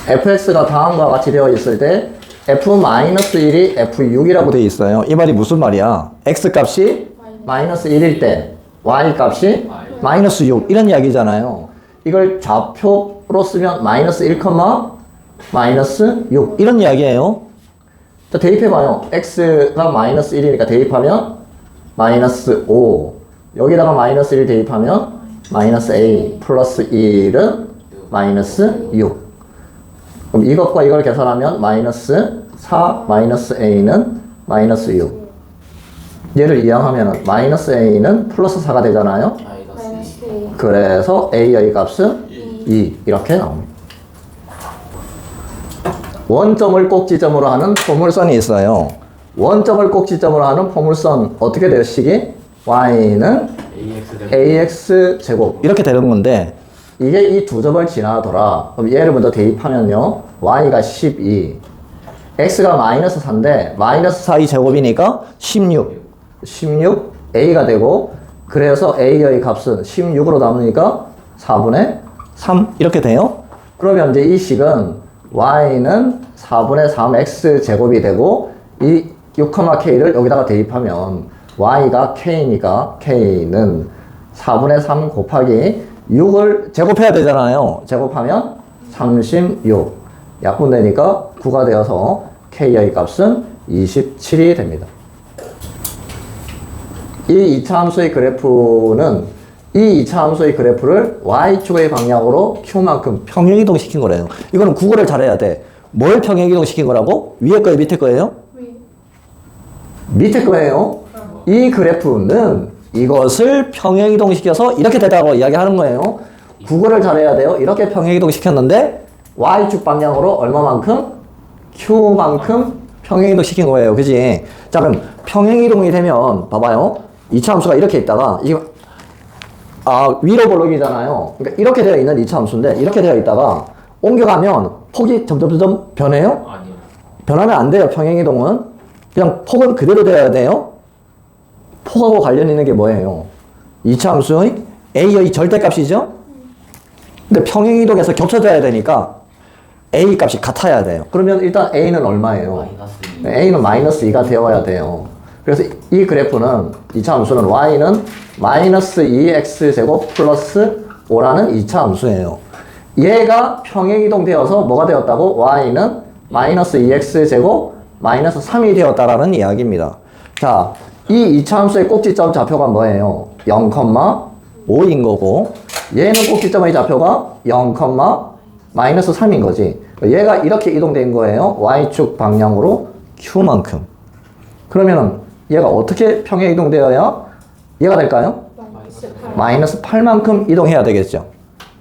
fx가 다음과 같이 되어 있을 때 f-1이 f6이라고 되어 있어요. 이 말이 무슨 말이야? x 값이 마이너스 1일 때 y 값이 마이너스 6 이런 이야기잖아요. 이걸 좌표로 쓰면 마이너스 1, 마이너스 6 이런 이야기예요. 자, 대입해봐요. x가 마이너스 1이니까 대입하면 마이너스 5 여기다가 마이너스 1 대입하면 마이너스 a 플러스 1은 마이너스 6 그럼 이것과 이걸 계산하면 마이너스 4 마이너스 a는 마이너스 6 얘를 이항하면 마이너스 a는 플러스 4가 되잖아요. 그래서 a의 값은 2 이렇게 나옵니다. 원점을 꼭지점으로 하는 포물선이 있어요. 원점을 꼭지점으로 하는 포물선 어떻게 돼요? 식이 y는 ax 제곱 이렇게 되는 건데 이게 이 두 점을 지나더라. 그럼 얘를 먼저 대입하면요. y가 12 x가 마이너스 4인데 마이너스 4이 제곱이니까 16 a가 되고 그래서 a의 값은 16으로 남으니까 4분의 3 이렇게 돼요. 그러면 이제 이 식은 y는 4분의 3x 제곱이 되고 이 6,k를 여기다가 대입하면 y가 k니까 k는 4분의 3 곱하기 6을 제곱해야 되잖아요. 제곱하면 36 약분되니까 9가 되어서 k의 값은 27이 됩니다. 이 2차 함수의 그래프는 이 2차 함수의 그래프를 y축의 방향으로 q만큼 평행이동 시킨 거래요. 이거는 국어를 잘해야 돼. 뭘 평행이동 시킨 거라고? 위에 거예요? 밑에 거예요? 밑에 거예요. 이 그래프는 이것을 평행이동 시켜서 이렇게 되다고 이야기하는 거예요. 국어를 잘해야 돼요. 이렇게 평행이동 시켰는데 y축 방향으로 얼마만큼? q만큼 평행이동 시킨 거예요. 그지? 자, 그럼 평행이동이 되면 봐봐요. 2차 함수가 이렇게 있다가 이게 위로 볼록이잖아요. 그러니까 이렇게 되어 있는 2차 함수인데 이렇게 되어 있다가 옮겨가면 폭이 점점 변해요? 아니요. 변하면 안 돼요. 평행이동은 그냥 폭은 그대로 되어야 돼요. 폭하고 관련 있는 게 뭐예요? 2차 함수의 a의 절대값이죠? 근데 평행이동에서 겹쳐져야 되니까 a 값이 같아야 돼요. 그러면 일단 a는 얼마예요? a는 마이너스 2가 되어야 돼요. 그래서 이 그래프는 2차 함수는 y는 마이너스 2x제곱 플러스 5라는 2차 함수예요. 얘가 평행이동 되어서 뭐가 되었다고? y는 마이너스 2x제곱 마이너스 3이 되었다라는 이야기입니다. 자, 이 2차 함수의 꼭지점 좌표가 뭐예요? 0,5인 거고 얘는 꼭지점의 좌표가 0, 마이너스 3인 거지. 얘가 이렇게 이동된 거예요. y축 방향으로 q만큼. 그러면은 얘가 어떻게 평행 이동되어야 얘가 될까요? 마이너스 8만큼 이동해야 되겠죠.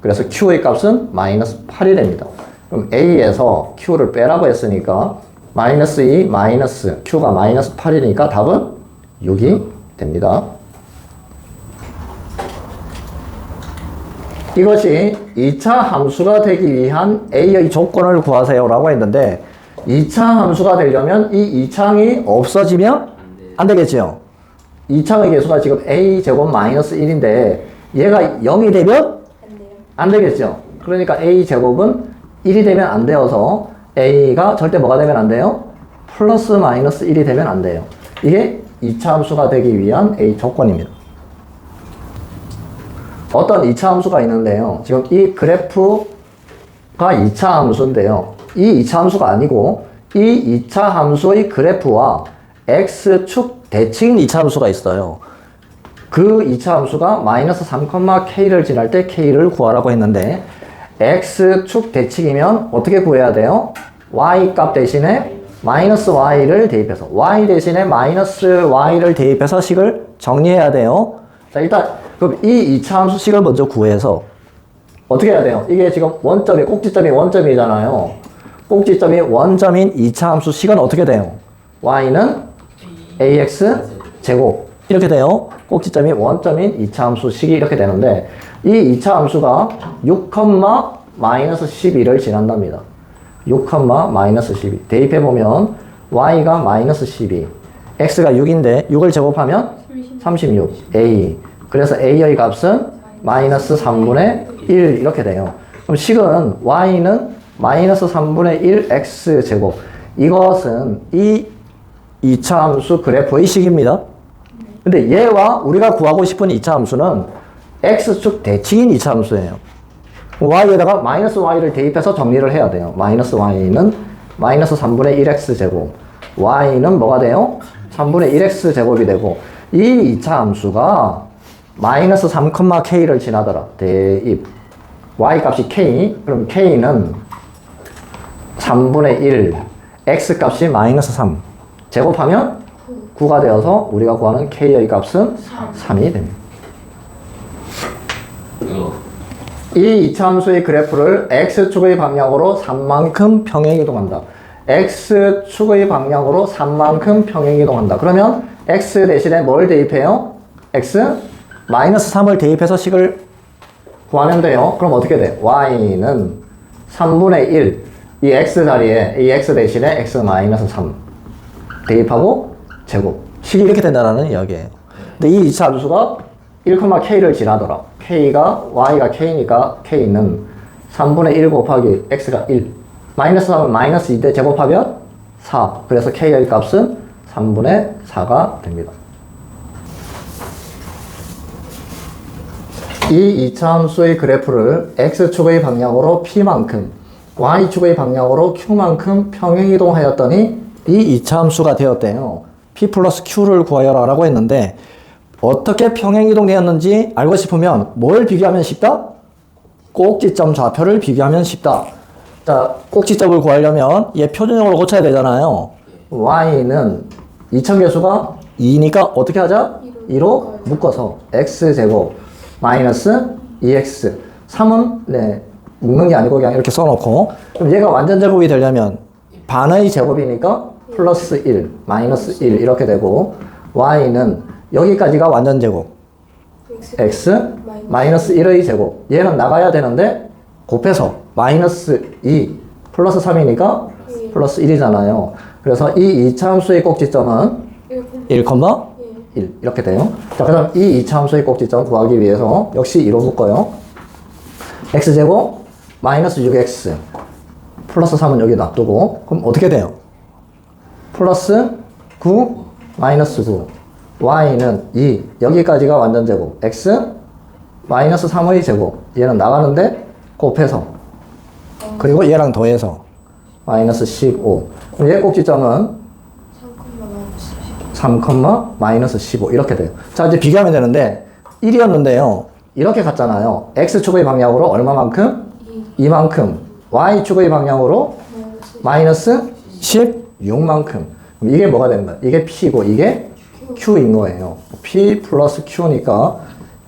그래서 q의 값은 마이너스 8이 됩니다. 그럼 a에서 q를 빼라고 했으니까 마이너스 2 마이너스 q가 마이너스 8이니까 답은 6이 됩니다. 이것이 2차 함수가 되기 위한 a의 조건을 구하세요 라고 했는데 2차 함수가 되려면 이 2창이 없어지면 안 되겠죠. 2창의 개수가 지금 a제곱 마이너스 1인데 얘가 0이 되면 안 되겠죠. 그러니까 a제곱은 1이 되면 안 되어서 a가 절대 뭐가 되면 안 돼요? 플러스 마이너스 1이 되면 안 돼요. 이게 2차 함수가 되기 위한 a 조건입니다. 어떤 2차 함수가 있는데요. 지금 이 그래프가 2차 함수인데요. 이 2차 함수가 아니고 이 2차 함수의 그래프와 x축 대칭인 2차 함수가 있어요. 그 2차 함수가 마이너스 3,k를 지날 때 k를 구하라고 했는데 x축 대칭이면 어떻게 구해야 돼요? y 값 대신에 마이너스 y를 대입해서 y 대신에 마이너스 y를 대입해서 식을 정리해야 돼요. 자, 일단 그럼 이 2차 함수 식을 먼저 구해서 어떻게 해야 돼요? 이게 지금 원점이 꼭지점이 원점이잖아요. 꼭지점이 원점인 2차 함수 식은 어떻게 돼요? y는 ax 제곱 이렇게 돼요. 꼭지점이 원점인 2차 함수 식이 이렇게 되는데 이 2차 함수가 6, 마이너스 12를 지난답니다. 6, 마이너스 12 대입해보면 y가 마이너스 12 x가 6인데 6을 제곱하면 36 a 그래서 a의 값은 마이너스 3분의 1 이렇게 돼요. 그럼 식은 y는 마이너스 3분의 1 x제곱. 이것은 이 2차 함수 그래프의 식입니다. 근데 얘와 우리가 구하고 싶은 2차 함수는 x축 대칭인 2차 함수예요. y에다가 마이너스 y를 대입해서 정리를 해야 돼요. 마이너스 y는 마이너스 3분의 1x제곱. y는 뭐가 돼요? 3분의 1x제곱이 되고, 이 2차 함수가 마이너스 3,k를 지나더라. 대입. y 값이 k. 그럼 k는 3분의 1. x 값이 마이너스 3. 제곱하면 9가 되어서 우리가 구하는 k의 값은 3이 됩니다. 이 2차 함수의 그래프를 x축의 방향으로 3만큼 평행이동한다. x축의 방향으로 3만큼 평행이동한다. 그러면 x 대신에 뭘 대입해요? x 마이너스 3을 대입해서 식을 구하면 돼요. 그럼 어떻게 돼? y는 3분의 1. 이 x 자리에 이 x 대신에 x 마이너스 3 대입하고 제곱. 식이 이렇게 된다는 이야기예요. 근데 이 2차 함수가 1,k를 지나더라. k가 y가 k니까 k는 3분의 1 곱하기 x가 1. 마이너스 3은 마이너스 2대 제곱하면 4. 그래서 k의 값은 3분의 4가 됩니다. 이 2차 함수의 그래프를 x축의 방향으로 p만큼, y축의 방향으로 q만큼 평행이동하였더니 이 2차 함수가 되었대요. p 플러스 q를 구하여라 라고 했는데, 어떻게 평행이동되었는지 알고 싶으면 뭘 비교하면 쉽다? 꼭지점 좌표를 비교하면 쉽다. 자, 꼭지점을 구하려면 얘 표준형으로 고쳐야 되잖아요. y는 2차계수가 2니까 어떻게 하자? 2로 묶어서 x제곱 마이너스 2x. 3은 네, 묶는 게 아니고 그냥 이렇게 써놓고, 그럼 얘가 완전 제곱이 되려면 반의 제곱이니까 플러스 1, 마이너스 1 이렇게 되고, y는 여기까지가 완전 제곱 x 마이너스 1의 제곱. 얘는 나가야 되는데 곱해서 마이너스 2 플러스 3이니까 플러스 1이잖아요. 그래서 이 2차 함수의 꼭지점은 1, 1 이렇게 돼요. 자, 그다음 이 2차 함수의 꼭지점 구하기 위해서 역시 2로 묶어요. x제곱 마이너스 6x 플러스 3은 여기 놔두고, 그럼 어떻게 돼요? 플러스 9 마이너스 9. y는 2. 여기까지가 완전 제곱. x 마이너스 3의 제곱. 얘는 나가는데 곱해서, 그리고 얘랑 더해서 마이너스 15. 그럼 얘 꼭지점은 3, 마이너스 15 이렇게 돼요. 자, 이제 비교하면 되는데 1이었는데요. 이렇게 갔잖아요. x축의 방향으로 얼마만큼? 2만큼. y축의 방향으로 마이너스 16만큼. 그럼 이게 뭐가 되는 거야? 이게 p고 이게 q인 거예요. p 플러스 q니까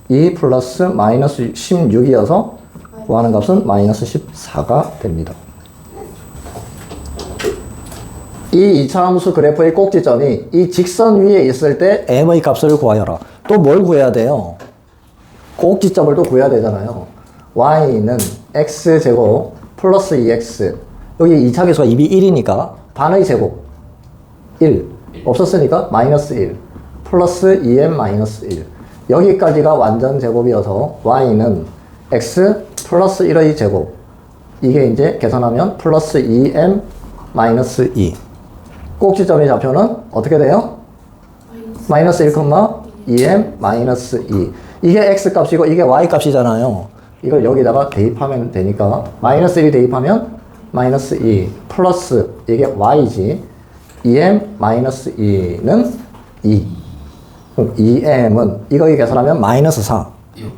2 플러스 마이너스 16이어서 구하는 값은 마이너스 14가 됩니다. 이 2차 함수 그래프의 꼭지점이 이 직선 위에 있을 때 m의 값을 구하여라. 또 뭘 구해야 돼요? 꼭지점을 또 구해야 되잖아요. y는 x제곱 플러스 2x. 여기 2차 계수가 2이 1이니까 반의 제곱 1 없었으니까 마이너스 1 플러스 2m 마이너스 1. 여기까지가 완전 제곱이어서 y는 x 플러스 1의 제곱. 이게 이제 계산하면 플러스 2m 마이너스 2. 꼭지점의 좌표는 어떻게 돼요? 마이너스 1, 2m 마이너스 2. 이게 x 값이고 이게 y 값이잖아요. 이걸 여기다가 대입하면 되니까 마이너스 1 대입하면 마이너스 2 플러스 이게 y지. 2m 마이너스 2는 2. 그럼 2m은 이거 계산하면 마이너스 4.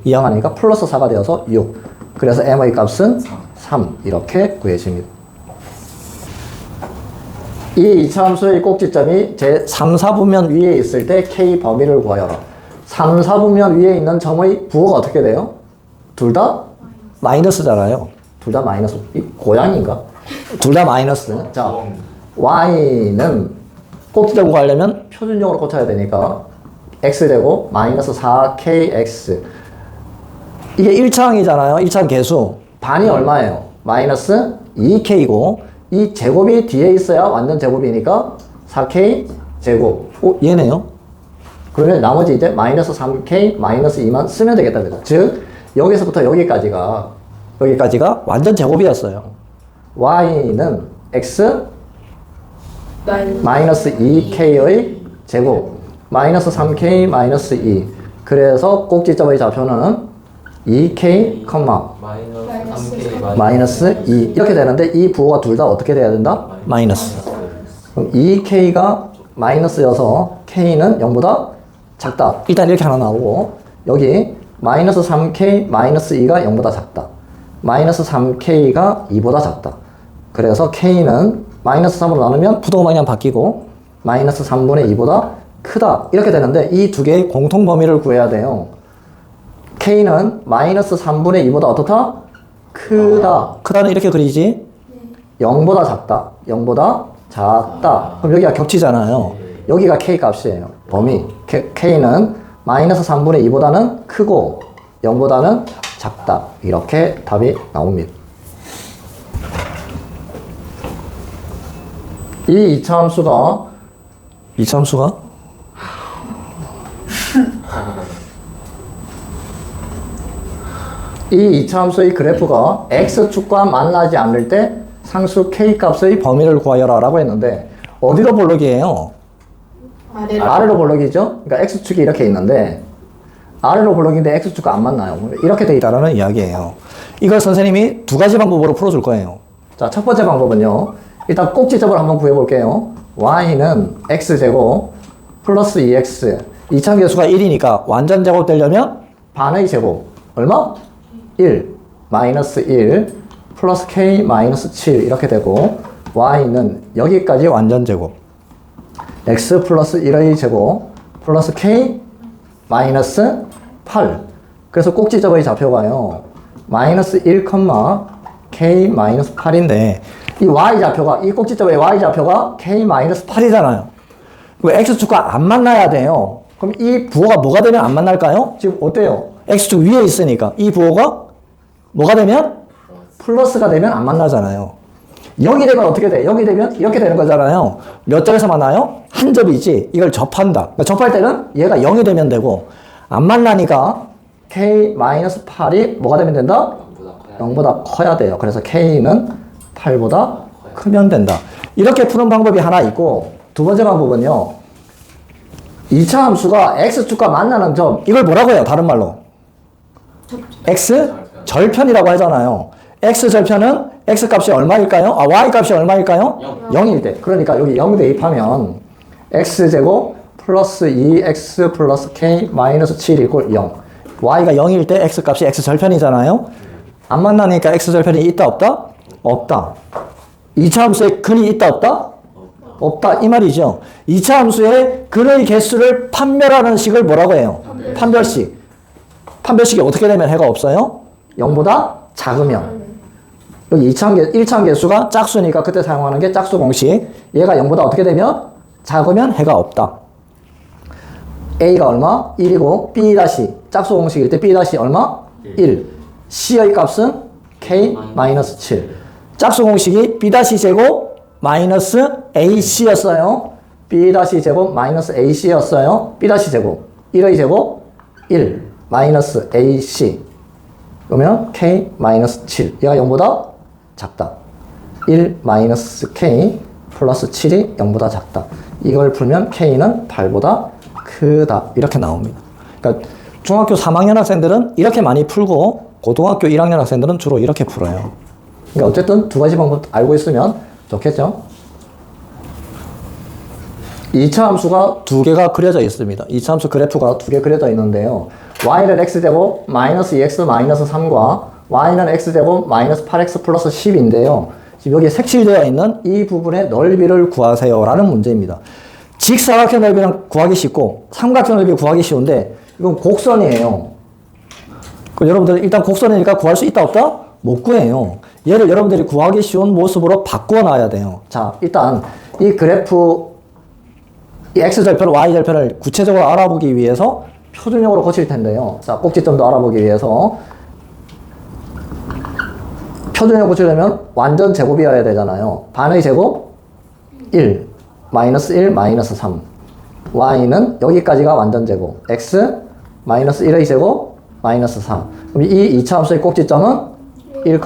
이항하니까 플러스 4가 되어서 6. 그래서 m의 값은 3. 이렇게 구해집니다. 이 2차 함수의 꼭지점이 제 3, 4분면 위에 있을 때 k 범위를 구하여라. 3, 4분면 위에 있는 점의 부호가 어떻게 돼요? 둘 다 마이너스잖아요. 둘 다 마이너스. 이 고양인가? 둘 다 마이너스. 자, y는 꼭지점 구하려면 표준형으로 꽂혀야 되니까 x제곱 마이너스 4kx. 이게 1차항이잖아요. 1차항 계수. 반이 얼마예요? 마이너스 2k고 이 제곱이 뒤에 있어야 완전 제곱이니까 4k 제곱. 얘네요. 그러면 나머지 이제 마이너스 3k 마이너스 2만 쓰면 되겠다. 그죠? 즉 여기서부터 여기까지가 완전 제곱이었어요. y는 x 마이너스 2k의 제곱 마이너스 3k 마이너스 2. 그래서 꼭지점의 좌표는 2k, 마이너스 3K 마이너스 2 이렇게 되는데 이 부호가 둘 다 어떻게 돼야 된다? 마이너스. 그럼 2k가 마이너스여서 k는 0보다 작다. 일단 이렇게 하나 나오고 여기 마이너스 3k 마이너스 2가 0보다 작다. 마이너스 3k가 2보다 작다. 그래서 k는 마이너스 3으로 나누면 부동 방향 바뀌고 마이너스 3분의 2보다 크다. 이렇게 되는데 이 두 개의 공통 범위를 구해야 돼요. k는 마이너스 3분의 2보다 어떻다? 크다. 크다는 이렇게 그리지? 0보다 작다. 0보다 작다. 그럼 여기가 겹치잖아요. 여기가 k 값이에요. 범위. k는 마이너스 3분의 2보다는 크고 0보다는 작다. 이렇게 답이 나옵니다. 이 이차함수가 이 이차함수의 그래프가 x축과 만나지 않을 때 상수 k값의 범위를 구하여라 라고 했는데 어디로 볼록이에요? 아래로 볼록이죠? 그러니까 x축이 이렇게 있는데 아래로 볼록인데 x축과 안 만나요. 이렇게 돼 있다는 이야기예요. 이걸 선생님이 두 가지 방법으로 풀어줄 거예요. 자, 첫 번째 방법은요. 일단 꼭지점을 한번 구해볼게요. y는 x제곱 플러스 2x 이차함계수가 1이니까 완전 제곱 되려면 반의 제곱 얼마? 1 마이너스 1 플러스 k 마이너스 7 이렇게 되고 y는 여기까지 완전 제곱 x 플러스 1의 제곱 플러스 k 마이너스 8 그래서 꼭지점의 좌표가요 마이너스 1, k 마이너스 8인데 이 y좌표가 이 꼭지점의 y좌표가 k 마이너스 8이잖아요. x축과 안 만나야 돼요. 그럼 이 부호가 뭐가 되면 안 만날까요? 지금 어때요? x축 위에 있으니까 이 부호가 뭐가 되면? 플러스가 되면 안 만나잖아요. 여기 되면 어떻게 돼? 여기 되면 이렇게 되는 거잖아요. 몇 점에서 만나요? 한 점이지. 이걸 접한다. 그러니까 접할 때는 얘가 0이 되면 되고 안 만나니까 k-8이 뭐가 되면 된다? 0보다 커야 돼요. 그래서 k는 8보다 크면 된다. 이렇게 푸는 방법이 하나 있고 두 번째 방법은요. 2차 함수가 x축과 만나는 점 이걸 뭐라고 해요? 다른 말로 x 절편이라고 하잖아요. x 절편은 x 값이 얼마일까요? y 값이 얼마일까요? 0일 때. 그러니까 여기 0 대입하면 x제곱 플러스 2x 플러스 k 마이너스 7 이꼴 0. y가 0일 때 x 값이 x 절편이잖아요. 안 만나니까 x 절편이 있다 없다? 없다. 2차 함수에 근이 있다 없다? 없다 이 말이죠. 2차 함수의 근의 개수를 판별하는 식을 뭐라고 해요? 판별식. 판별식이 어떻게 되면 해가 없어요? 0보다 작으면. 여기 1차 개수가 짝수니까 그때 사용하는 게 짝수 공식. 얘가 0보다 어떻게 되면? 작으면 해가 없다. A가 얼마? 1이고 B 다시 짝수 공식일 때 B 다시 얼마? 1. C의 값은 K-7. 짝수 공식이 B 다시 제곱 마이너스 AC였어요. B 다시 제곱 마이너스 AC였어요. B 다시 제곱 1의 제곱 1 마이너스 AC. 그러면 K-7. 얘가 0보다 작다. 1 마이너스 K 플러스 7이 0보다 작다. 이걸 풀면 K는 8보다 크다. 이렇게 나옵니다. 그러니까 중학교 3학년 학생들은 이렇게 많이 풀고 고등학교 1학년 학생들은 주로 이렇게 풀어요. 그러니까 어쨌든 두 가지 방법 알고 있으면 좋겠죠? 2차 함수가 두 개가 그려져 있습니다. 2차 함수 그래프가 두 개 그려져 있는데요. y는 x제곱 마이너스 2x 마이너스 3과 y는 x제곱 마이너스 8x 플러스 10인데요. 지금 여기 색칠되어 있는 이 부분의 넓이를 구하세요 라는 문제입니다. 직사각형 넓이는 구하기 쉽고 삼각형 넓이 구하기 쉬운데 이건 곡선이에요. 그럼 여러분들 일단 곡선이니까 구할 수 있다 없다? 못 구해요. 얘를 여러분들이 구하기 쉬운 모습으로 바꾸어 놔야 돼요. 자, 일단 이 그래프 이 x절편, y절편을 구체적으로 알아보기 위해서 표준형으로 고칠 텐데요. 자, 꼭지점도 알아보기 위해서 표준형 고치려면 완전 제곱이어야 되잖아요. 반의 제곱 1, 마이너스 1, 마이너스 3. y는 여기까지가 완전 제곱. x, 마이너스 1의 제곱, 마이너스 4. 그럼 이 2차 함수의 꼭지점은 1,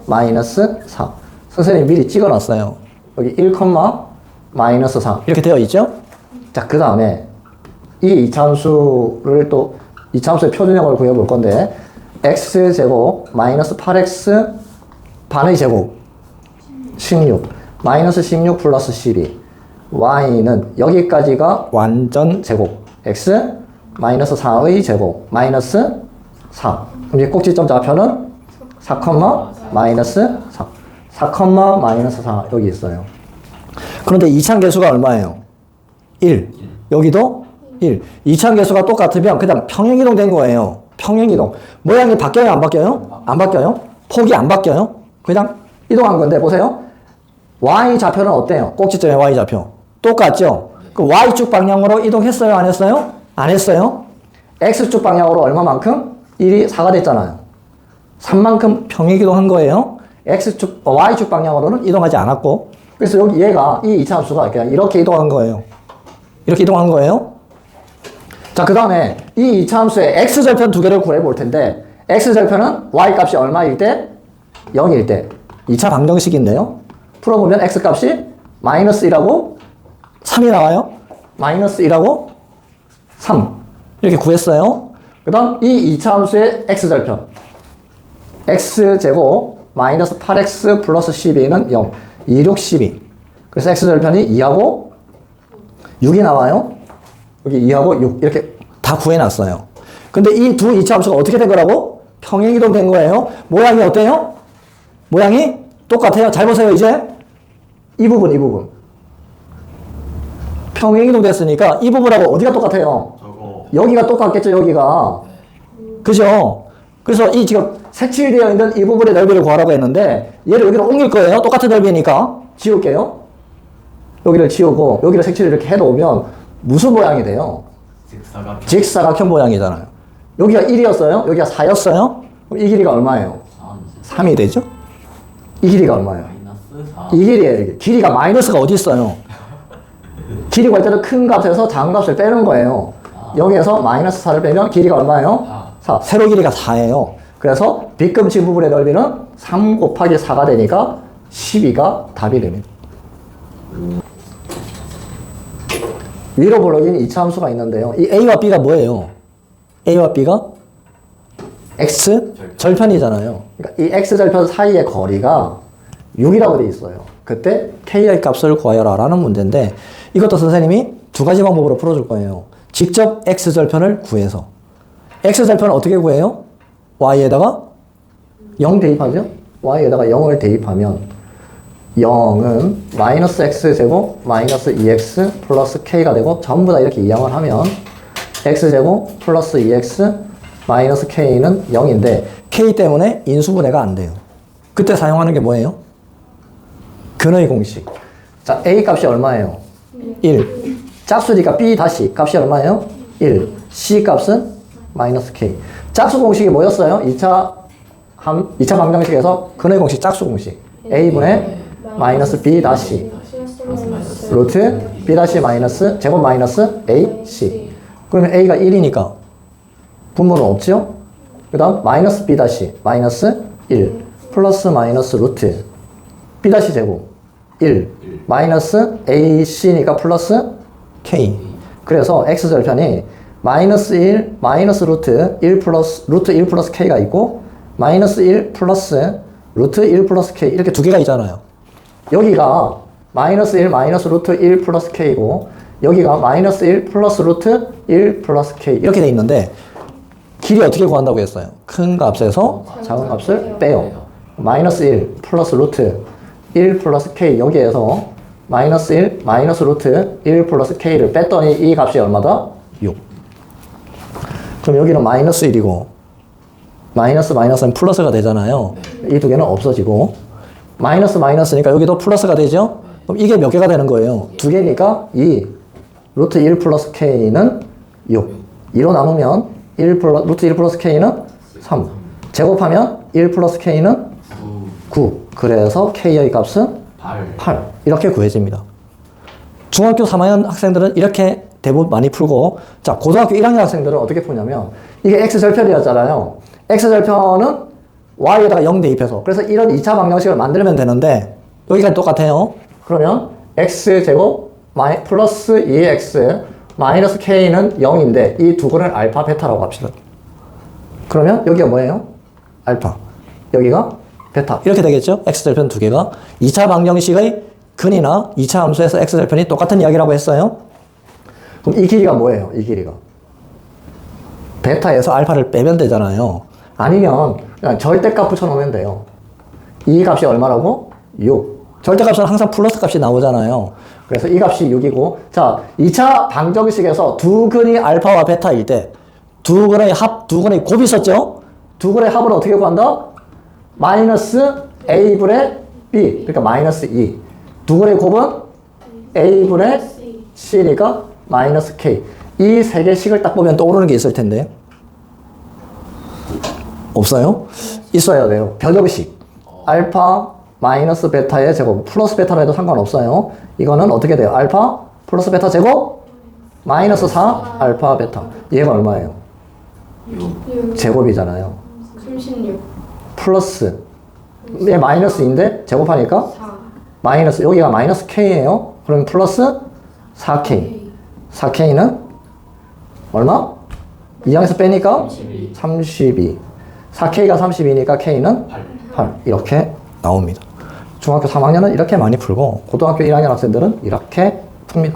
마이너스 4. 선생님이 미리 찍어놨어요. 여기 1, 마이너스 3 이렇게 되어 있죠? 자, 그 다음에 이 이차함수를 또 이차함수의 표준형을 구해볼 건데 x제곱 마이너스 8x 반의 제곱 16 마이너스 16 플러스 12 y는 여기까지가 완전 제곱 x 마이너스 4의 제곱 마이너스 4 그럼 이 꼭지점 좌표는 4, 마이너스 4 4, 마이너스 4 여기 있어요. 그런데 이차함 계수가 얼마예요? 1 여기도 1 이차함 계수가 똑같으면 그다음 평행이동 된 거예요. 평행이동 모양이 바뀌어요 안 바뀌어요? 안 바뀌어요? 폭이 안 바뀌어요? 그냥 이동한 건데 보세요. y 좌표는 어때요? 꼭지점의 y 좌표 똑같죠? 그 y축 방향으로 이동했어요 안 했어요? 안 했어요. x축 방향으로 얼마만큼? 1이 4가 됐잖아요. 3만큼 평행이동한 거예요. x축, y축 방향으로는 이동하지 않았고 그래서 여기 얘가 이 이차함수가 그냥 이렇게 이동한 거예요. 이렇게 이동한 거예요. 자, 그 다음에 이 이차함수의 x절편 두 개를 구해 볼 텐데 x절편은 y 값이 얼마일 때? 0일 때 2차 방정식인데요. 풀어보면 x 값이 마이너스 1하고 3이 나와요. 마이너스 1하고 3 이렇게 구했어요. 그 다음 이 2차 함수의 x절편 x제곱 마이너스 8x 플러스 12는 0 2, 6, 12 그래서 x절편이 2하고 6이 나와요. 여기 2하고 6 이렇게 다 구해놨어요. 근데 이 두 2차 함수가 어떻게 된 거라고? 평행이동 된 거예요. 모양이 어때요? 모양이 똑같아요. 잘 보세요. 이제 이 부분 평행이동 됐으니까 이 부분하고 어디가 똑같아요? 여기가 똑같겠죠. 여기가 그죠? 그래서 이 지금 색칠되어 있는 이 부분의 넓이를 구하라고 했는데 얘를 여기로 옮길 거예요. 똑같은 넓이니까 지울게요. 여기를 지우고 여기를 색칠을 이렇게 해놓으면 무슨 모양이 돼요? 직사각형 모양이잖아요. 여기가 1이었어요. 여기가 4였어요. 그럼 이 길이가 얼마예요? 3이 되죠? 이 길이가 얼마예요? 이 길이에요. 이게. 길이가 마이너스가 어디 있어요? 길이 구할 때는 큰 값에서 작은 값을 빼는 거예요. 여기에서 마이너스 4를 빼면 길이가 얼마예요? 4. 세로 길이가 4예요. 그래서 빗금치 부분의 넓이는 3 곱하기 4가 되니까 12가 답이 됩니다. 위로 볼록인 이차 함수가 있는데요. 이 A와 B가 뭐예요? A와 B가 X 절편이잖아요. 그러니까 이 X 절편 사이의 거리가 6이라고 돼 있어요. 그때 K의 값을 구하여라 라는 문제인데 이것도 선생님이 두 가지 방법으로 풀어줄 거예요. 직접 X 절편을 구해서 X 절편을 어떻게 구해요? Y에다가 0 대입하죠? Y에다가 0을 대입하면 0은 마이너스 x제곱 마이너스 2x 플러스 k가 되고 전부 다 이렇게 이항을 하면 x제곱 플러스 2x 마이너스 k는 0인데 k 때문에 인수분해가 안 돼요. 그때 사용하는 게 뭐예요? 근의 공식. 자, a 값이 얼마예요? 1. 짝수니까 b 다시 값이 얼마예요? 1. c 값은 마이너스 k. 짝수 공식이 뭐였어요? 2차 방정식에서 근의 공식 짝수 공식. a분의 마이너스 b 다시 루트 b 다시 마이너스 제곱 마이너스 a c. 그러면 a가 1이니까 분모는 없죠? 그 다음 마이너스 b 다시 마이너스 1 플러스 마이너스 루트 b 다시 제곱 1 마이너스 a c니까 플러스 k. 그래서 x 절편이 마이너스 1 마이너스 루트 1 플러스 루트 1 플러스 k가 있고 마이너스 1 플러스 루트 1 플러스 k 이렇게 두 개가 있잖아요. 여기가 마이너스 1 마이너스 루트 1 플러스 k고 여기가 마이너스 1 플러스 루트 1 플러스 k 이렇게 돼 있는데 길이 어떻게 구한다고 했어요? 큰 값에서 작은 값을 빼요. 마이너스 1 플러스 루트 1 플러스 k 여기에서 마이너스 1 마이너스 루트 1 플러스 k를 뺐더니 이 값이 얼마다? 6. 그럼 여기는 마이너스 1이고 마이너스 마이너스는 플러스가 되잖아요. 이 두 개는 없어지고 마이너스 마이너스니까 여기도 플러스가 되죠? 그럼 이게 몇 개가 되는 거예요? 두 개니까 2 루트 1 플러스 k는 6 2로 남으면 1 플러스 루트 1 플러스 k는 3 제곱하면 1 플러스 k는 9 그래서 k의 값은 8 이렇게 구해집니다. 중학교 3학년 학생들은 이렇게 대부분 많이 풀고 자 고등학교 1학년 학생들은 어떻게 푸냐면 이게 x절편이었잖아요. x절편은 y에다가 0 대입해서 그래서 이런 2차 방정식을 만들면 되는데 여기까지 똑같아요. 그러면 x제곱 플러스 2x 마이너스 k는 0인데 이 두 근을 알파 베타라고 합시다. 그러면 여기가 뭐예요? 알파. 여기가 베타. 이렇게 되겠죠? x절편 두 개가 2차 방정식의 근이나 2차 함수에서 x절편이 똑같은 이야기라고 했어요. 그럼 이 길이가 뭐예요? 이 길이가 베타에서 알파를 빼면 되잖아요. 아니면 그냥 절대값 붙여놓으면 돼요. 이 값이 얼마라고? 6. 절대값은 항상 플러스 값이 나오잖아요. 그래서 이 값이 6이고, 자, 2차 방정식에서 두 근이 알파와 베타일 때 두 근의 합, 두 근의 곱이 있었죠? 두 근의 합을 어떻게 구한다? 마이너스 a분의 b, 그러니까 마이너스 2. 두 근의 곱은 a분의 c니까 마이너스 k. 이 세 개씩을 딱 보면 떠오르는 게 있을 텐데. 없어요? 있어야 돼요. 변형식. 알파 마이너스 베타의 제곱 플러스 베타로 해도 상관없어요. 이거는 어떻게 돼요? 알파 플러스 베타 제곱 마이너스 4 알파 베타. 얘가 얼마예요? 6. 제곱이잖아요. 36. 플러스 얘 마이너스인데 제곱하니까 4. 마이너스 여기가 마이너스 k예요. 그럼 플러스 4k. 4k는 얼마? 2항에서 빼니까 32. 4k가 32니까 k는 8. 이렇게 나옵니다. 중학교 3학년은 이렇게 많이 풀고 고등학교 1학년 학생들은 이렇게 풉니다.